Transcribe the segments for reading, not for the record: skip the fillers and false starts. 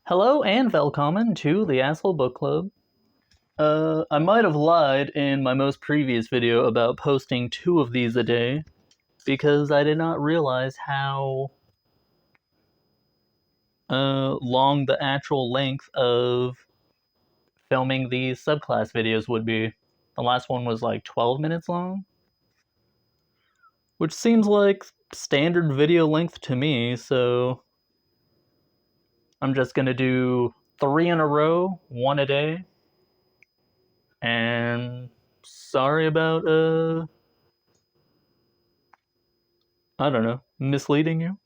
Hello and welcome to the Asshole Book Club. I might have lied in my most previous video about posting 2 of these a day because I did not realize how long the actual length of filming these subclass videos would be. The last one was like 12 minutes long, which seems like standard video length to me, so I'm just gonna do 3 in a row, 1 a day. And sorry about I don't know, misleading you.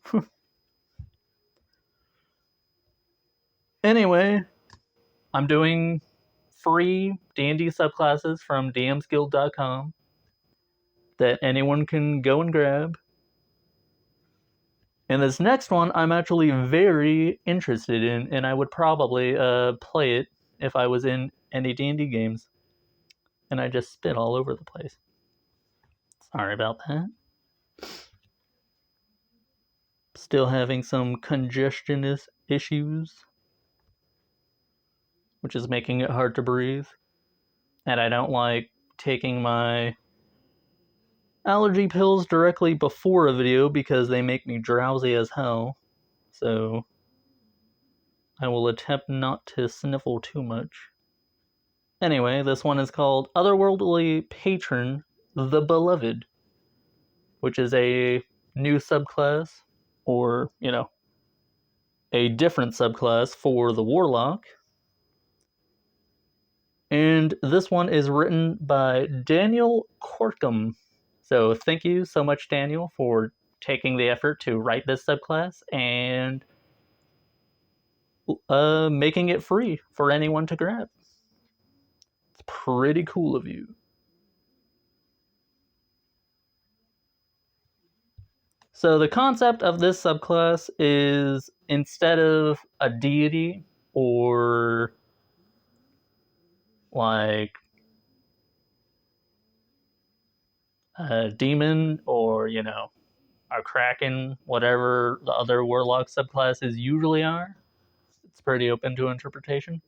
Anyway, I'm doing free D&D subclasses from dmsguild.com that anyone can go and grab. And this next one I'm actually very interested in, and I would probably play it if I was in any D&D games. And I just spit all over the place. Sorry about that. Still having some congestion issues, which is making it hard to breathe. And I don't like taking my allergy pills directly before a video because they make me drowsy as hell. So I will attempt not to sniffle too much. Anyway, this one is called Otherworldly Patron, the Beloved, which is a new subclass, or, a different subclass for the warlock. And this one is written by Daniel Corkum. So thank you so much, Daniel, for taking the effort to write this subclass and making it free for anyone to grab. It's pretty cool of you. So the concept of this subclass is, instead of a deity or like a demon or, a kraken, whatever the other warlock subclasses usually are, it's pretty open to interpretation.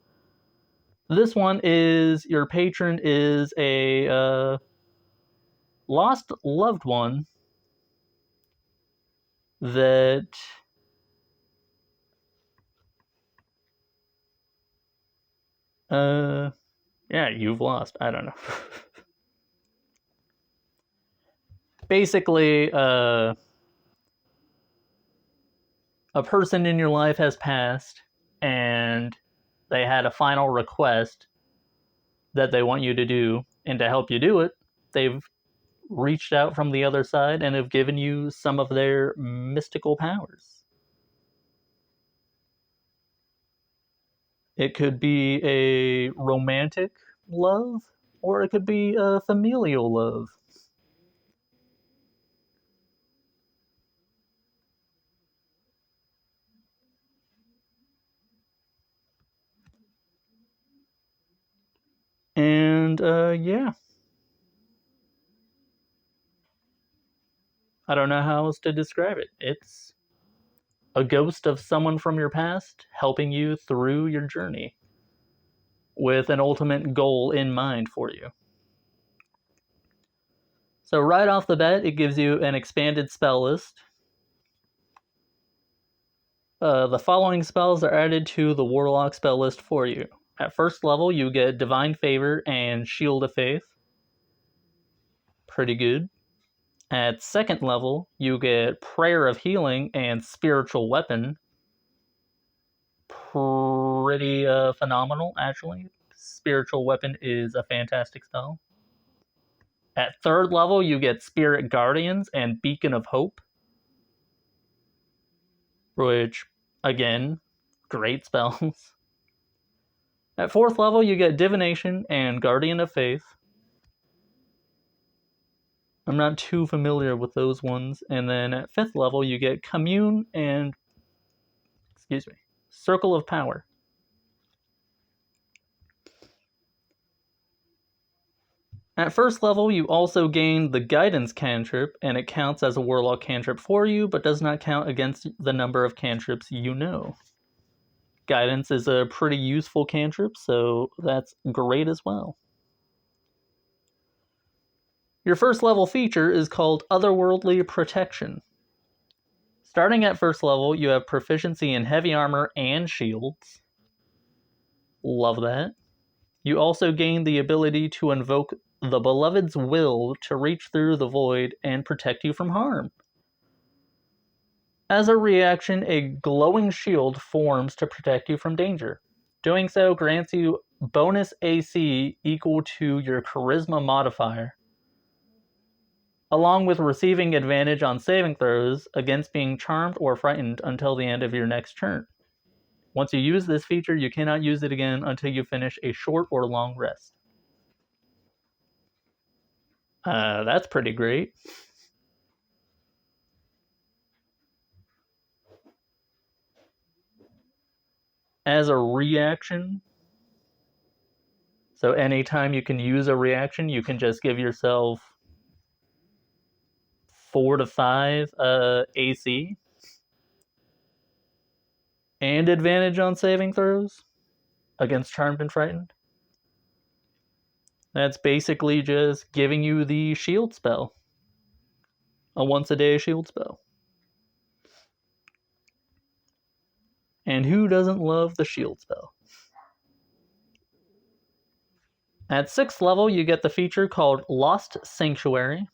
This one is, your patron is a lost loved one that yeah, you've lost. I don't know. Basically, a person in your life has passed and they had a final request that they want you to do, and to help you do it, they've reached out from the other side and have given you some of their mystical powers. It could be a romantic love, or it could be a familial love. And, yeah. I don't know how else to describe it. It's a ghost of someone from your past helping you through your journey with an ultimate goal in mind for you. So right off the bat, it gives you an expanded spell list. The following spells are added to the Warlock spell list for you. At first level, you get Divine Favor and Shield of Faith. Pretty good. At second level, you get Prayer of Healing and Spiritual Weapon. Pretty phenomenal, actually. Spiritual Weapon is a fantastic spell. At third level, you get Spirit Guardians and Beacon of Hope, which, again, great spells. At fourth level, you get Divination and Guardian of Faith. I'm not too familiar with those ones. And then at fifth level, you get Commune and, Circle of Power. At first level, you also gain the Guidance cantrip, and it counts as a Warlock cantrip for you, but does not count against the number of cantrips you know. Guidance is a pretty useful cantrip, so that's great as well. Your first level feature is called Otherworldly Protection. Starting at first level, you have proficiency in heavy armor and shields. Love that. You also gain the ability to invoke the Beloved's will to reach through the void and protect you from harm. As a reaction, a glowing shield forms to protect you from danger. Doing so grants you bonus AC equal to your charisma modifier, along with receiving advantage on saving throws against being charmed or frightened until the end of your next turn. Once you use this feature, you cannot use it again until you finish a short or long rest. That's pretty great. As a reaction, so anytime you can use a reaction, you can just give yourself 4 to 5 AC and advantage on saving throws against charmed and frightened. That's basically just giving you the shield spell. A once a day shield spell. And who doesn't love the shield spell? At 6th level, you get the feature called Lost Sanctuary.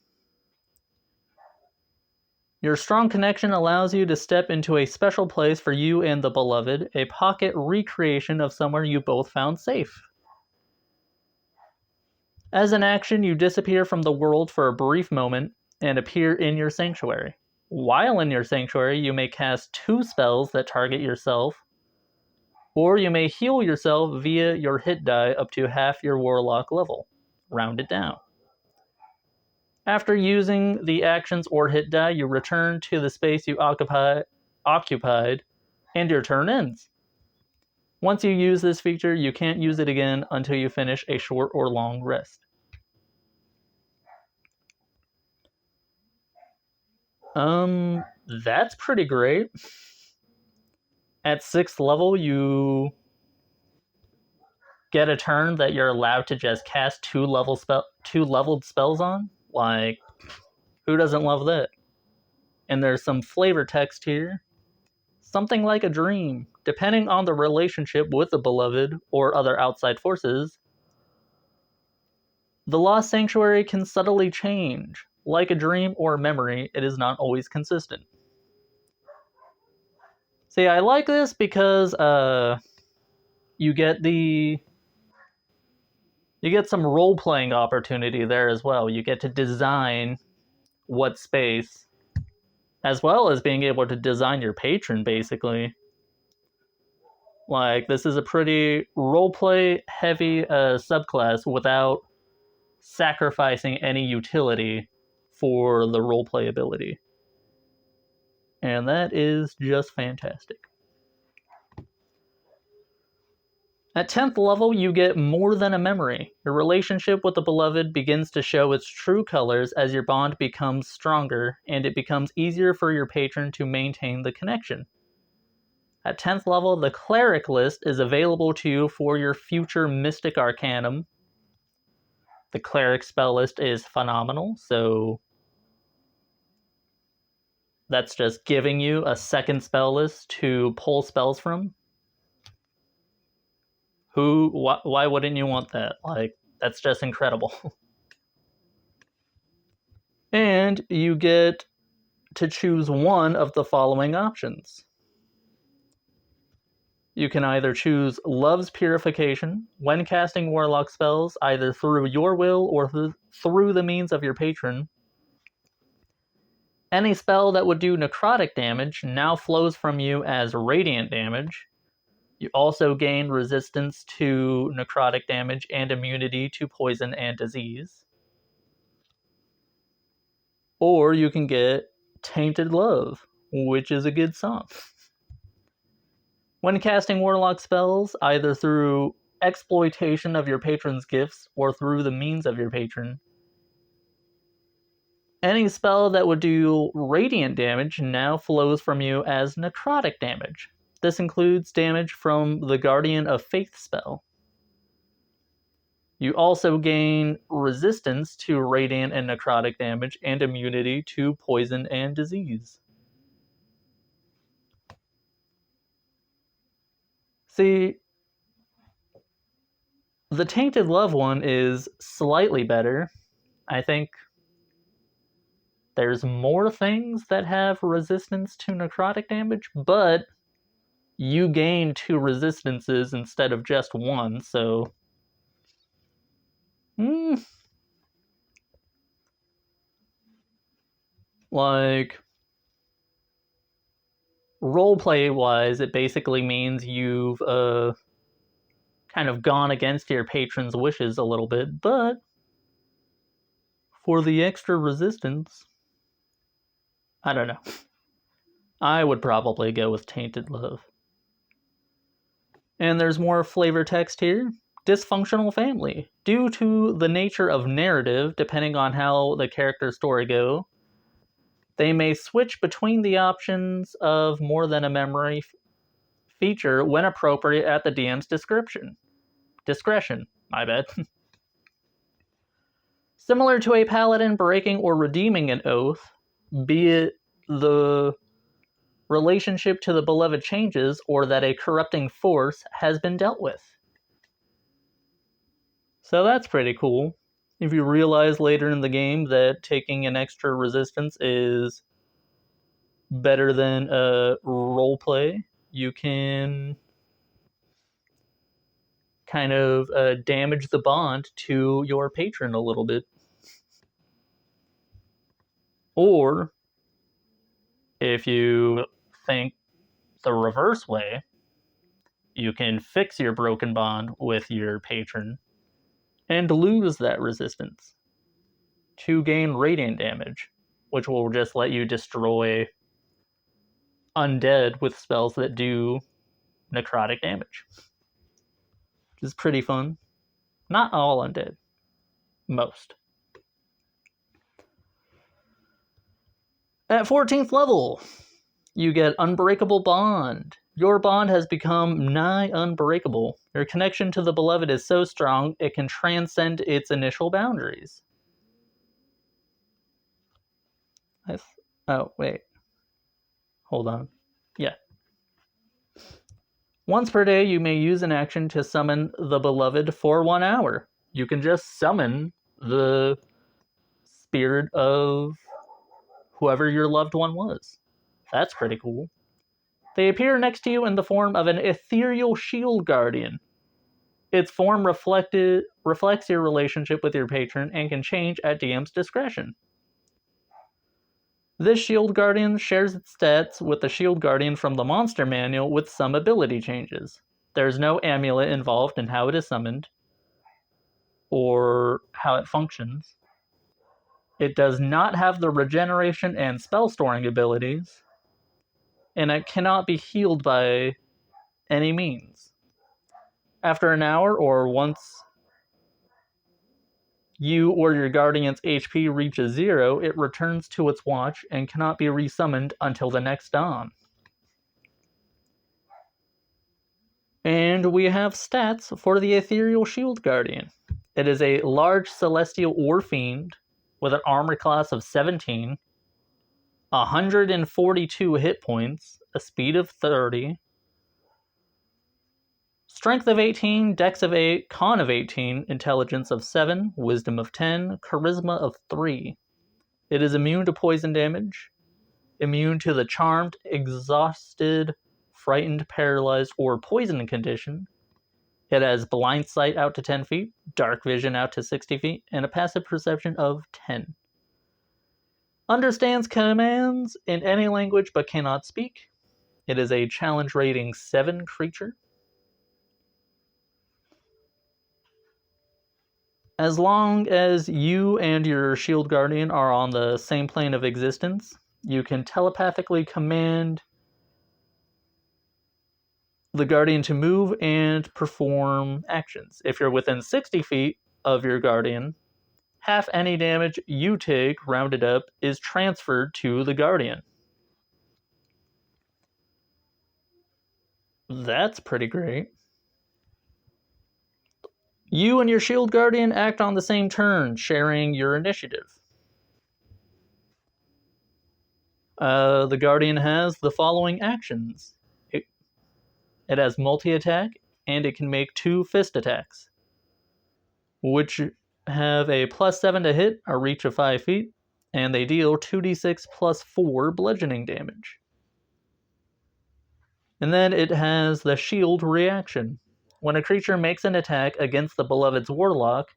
Your strong connection allows you to step into a special place for you and the beloved, a pocket recreation of somewhere you both found safe. As an action, you disappear from the world for a brief moment and appear in your sanctuary. While in your sanctuary, you may cast 2 spells that target yourself, or you may heal yourself via your hit die up to half your warlock level, rounded down. After using the actions or hit die, you return to the space you occupied, and your turn ends. Once you use this feature, you can't use it again until you finish a short or long rest. That's pretty great. At 6th level, you get a turn that you're allowed to just cast 2 leveled spells on. Like, who doesn't love that? And there's some flavor text here. Something like a dream. Depending on the relationship with the beloved or other outside forces, the Lost Sanctuary can subtly change. Like a dream or memory, it is not always consistent. See, I like this because you get some role-playing opportunity there as well. You get to design what space, as well as being able to design your patron, basically. Like, this is a pretty roleplay heavy subclass without sacrificing any utility for the roleplay ability. And that is just fantastic. At 10th level, you get More Than a Memory. Your relationship with the beloved begins to show its true colors as your bond becomes stronger, and it becomes easier for your patron to maintain the connection. At 10th level, the Cleric list is available to you for your future Mystic Arcanum. The Cleric spell list is phenomenal, so that's just giving you a second spell list to pull spells from. Why wouldn't you want that? Like, that's just incredible. And you get to choose one of the following options. You can either choose Love's Purification when casting warlock spells, either through your will or through the means of your patron. Any spell that would do necrotic damage now flows from you as radiant damage. You also gain resistance to necrotic damage and immunity to poison and disease. Or you can get Tainted Love, which is a good song. When casting warlock spells, either through exploitation of your patron's gifts or through the means of your patron, any spell that would do radiant damage now flows from you as necrotic damage. This includes damage from the Guardian of Faith spell. You also gain resistance to radiant and necrotic damage and immunity to poison and disease. See, the Tainted Love one is slightly better. I think there's more things that have resistance to necrotic damage, but you gain 2 resistances instead of just 1, so... Like, roleplay-wise, it basically means you've kind of gone against your patron's wishes a little bit, but for the extra resistance, I don't know. I would probably go with Tainted Love. And there's more flavor text here. Dysfunctional family. Due to the nature of narrative, depending on how the character's story go, they may switch between the options of more than a memory feature when appropriate at the DM's discretion. My bad. Similar to a paladin breaking or redeeming an oath, be it the relationship to the beloved changes or that a corrupting force has been dealt with. So that's pretty cool. If you realize later in the game that taking an extra resistance is better than a roleplay, you can kind of damage the bond to your patron a little bit. Or, if you think the reverse way, you can fix your broken bond with your patron and lose that resistance to gain radiant damage, which will just let you destroy undead with spells that do necrotic damage. Which is pretty fun. Not all undead. Most. At 14th level, you get Unbreakable Bond. Your bond has become nigh unbreakable. Your connection to the beloved is so strong, it can transcend its initial boundaries. Oh, wait. Hold on. Yeah. Once per day, you may use an action to summon the beloved for 1 hour. You can just summon the spirit of whoever your loved one was. That's pretty cool. They appear next to you in the form of an ethereal shield guardian. Its form reflects your relationship with your patron and can change at DM's discretion. This shield guardian shares its stats with the shield guardian from the monster manual with some ability changes. There's no amulet involved in how it is summoned or how it functions. It does not have the regeneration and spell storing abilities, and it cannot be healed by any means. After an hour or once you or your guardian's HP reaches 0, it returns to its watch and cannot be resummoned until the next dawn. And we have stats for the Ethereal Shield Guardian. It is a large celestial or fiend with an armor class of 17, 142 hit points, a speed of 30, strength of 18, dex of 8, con of 18, intelligence of 7, wisdom of 10, charisma of 3. It is immune to poison damage, immune to the charmed, exhausted, frightened, paralyzed, or poisoned condition. It has blind sight out to 10 feet, dark vision out to 60 feet, and a passive perception of 10. Understands commands in any language but cannot speak. It is a challenge rating 7 creature. As long as you and your shield guardian are on the same plane of existence, you can telepathically command the guardian to move and perform actions. If you're within 60 feet of your guardian, half any damage you take, rounded up, is transferred to the guardian. That's pretty great. You and your shield guardian act on the same turn, sharing your initiative. The guardian has the following actions. It has multi-attack, and it can make 2 fist attacks, which have a +7 to hit, a reach of 5 feet, and they deal 2d6 plus 4 bludgeoning damage. And then it has the shield reaction. When a creature makes an attack against the Beloved's warlock,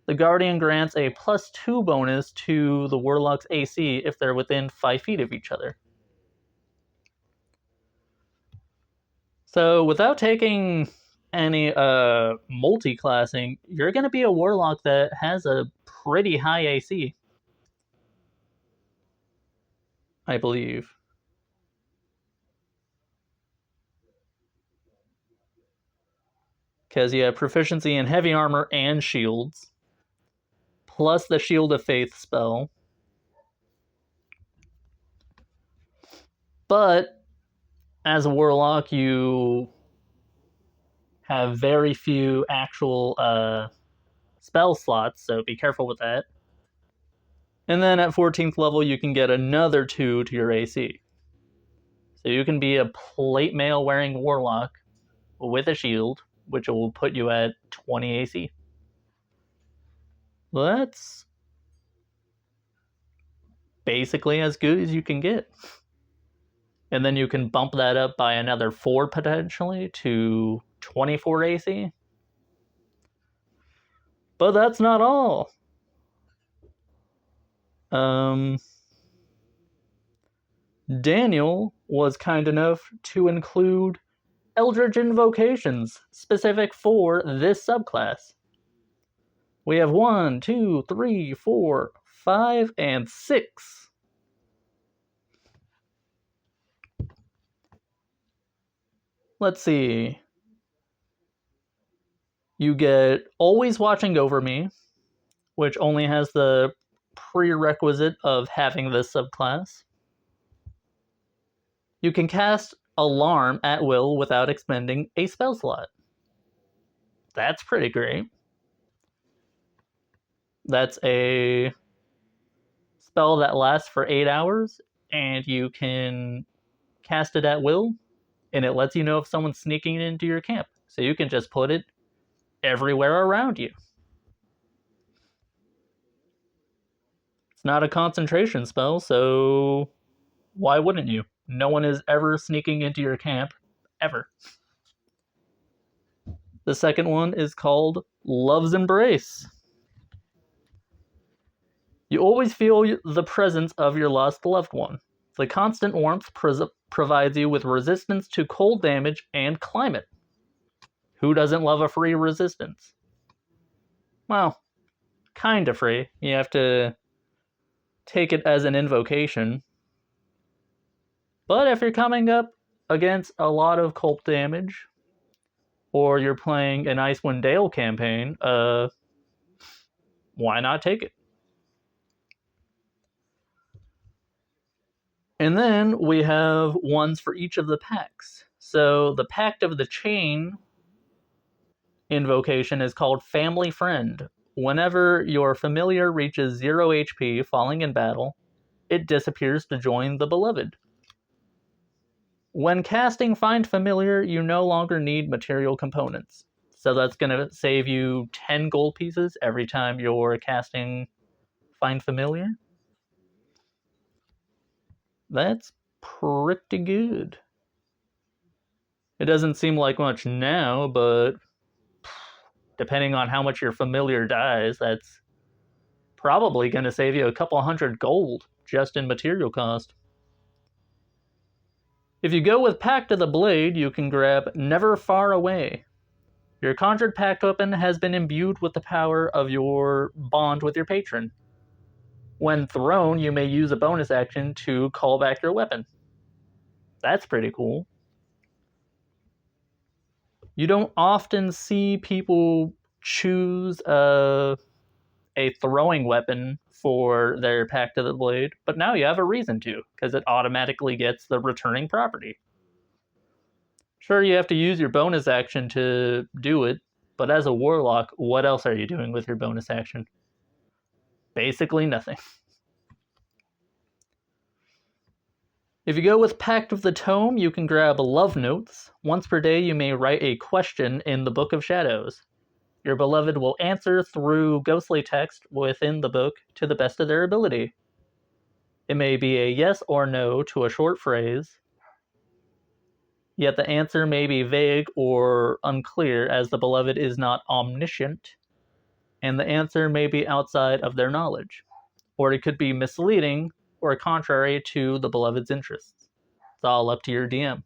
the guardian grants a +2 bonus to the warlock's AC if they're within 5 feet of each other. So without taking any multi-classing, you're going to be a warlock that has a pretty high AC, I believe. Because you have proficiency in heavy armor and shields, plus the Shield of Faith spell. But as a warlock, you have very few actual spell slots, so be careful with that. And then at 14th level, you can get another 2 to your AC. So you can be a plate mail wearing warlock with a shield, which will put you at 20 AC. That's basically as good as you can get. And then you can bump that up by another 4 potentially to 24 AC. But that's not all. Daniel was kind enough to include Eldritch Invocations specific for this subclass. We have 1, 2, 3, 4, 5, and 6. Let's see. You get Always Watching Over Me, which only has the prerequisite of having this subclass. You can cast Alarm at will without expending a spell slot. That's pretty great. That's a spell that lasts for 8 hours, and you can cast it at will, and it lets you know if someone's sneaking into your camp. So you can just put it everywhere around you. It's not a concentration spell, so why wouldn't you? No one is ever sneaking into your camp, ever. The second one is called Love's Embrace. You always feel the presence of your lost loved one. The constant warmth provides you with resistance to cold damage and climate. Who doesn't love a free resistance? Well, kind of free. You have to take it as an invocation. But if you're coming up against a lot of cold damage, or you're playing an Icewind Dale campaign, why not take it? And then we have ones for each of the pacts. So the Pact of the Chain invocation is called Family Friend. Whenever your familiar reaches 0 HP falling in battle, it disappears to join the beloved. When casting Find Familiar, you no longer need material components. So that's going to save you 10 gold pieces every time you're casting Find Familiar. That's pretty good. It doesn't seem like much now, but depending on how much your familiar dies, that's probably going to save you a couple hundred gold just in material cost. If you go with Pact of the Blade, you can grab Never Far Away. Your conjured pact weapon has been imbued with the power of your bond with your patron. When thrown, you may use a bonus action to call back your weapon. That's pretty cool. You don't often see people choose a throwing weapon for their Pact of the Blade, but now you have a reason to, because it automatically gets the returning property. Sure, you have to use your bonus action to do it, but as a warlock, what else are you doing with your bonus action? Basically nothing. If you go with Pact of the Tome, you can grab love notes. Once per day, you may write a question in the Book of Shadows. Your beloved will answer through ghostly text within the book to the best of their ability. It may be a yes or no to a short phrase, yet the answer may be vague or unclear as the beloved is not omniscient, and the answer may be outside of their knowledge, or it could be misleading or contrary to the beloved's interests. It's all up to your DM.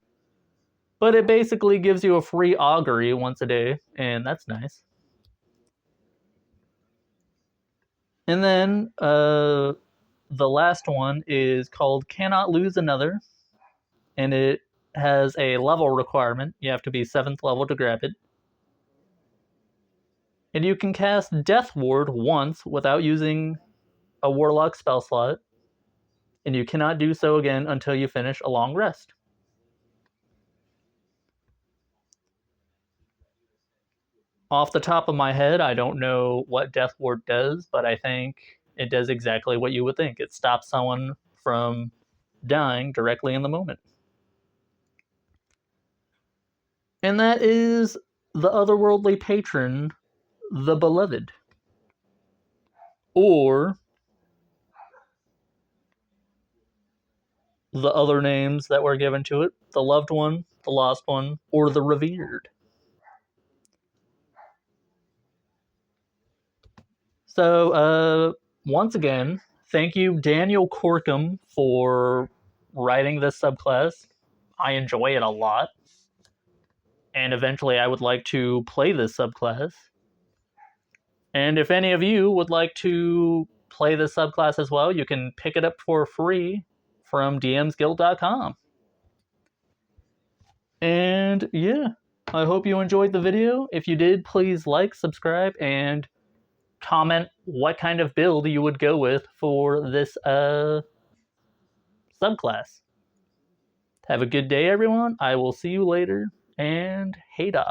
But it basically gives you a free augury once a day, and that's nice. And then the last one is called Cannot Lose Another, and it has a level requirement. You have to be 7th level to grab it. And you can cast Death Ward once without using a Warlock spell slot, and you cannot do so again until you finish a long rest. Off the top of my head, I don't know what Death Ward does, but I think it does exactly what you would think. It stops someone from dying directly in the moment. And that is the otherworldly patron, the beloved. Or the other names that were given to it, the loved one, the lost one, or the revered. So, once again, thank you, Daniel Corkum, for writing this subclass. I enjoy it a lot. And eventually I would like to play this subclass. And if any of you would like to play this subclass as well, you can pick it up for free from dmsguild.com. And yeah, I hope you enjoyed the video. If you did, please like, subscribe, and comment what kind of build you would go with for this subclass. Have a good day, everyone. I will see you later, and hey-da.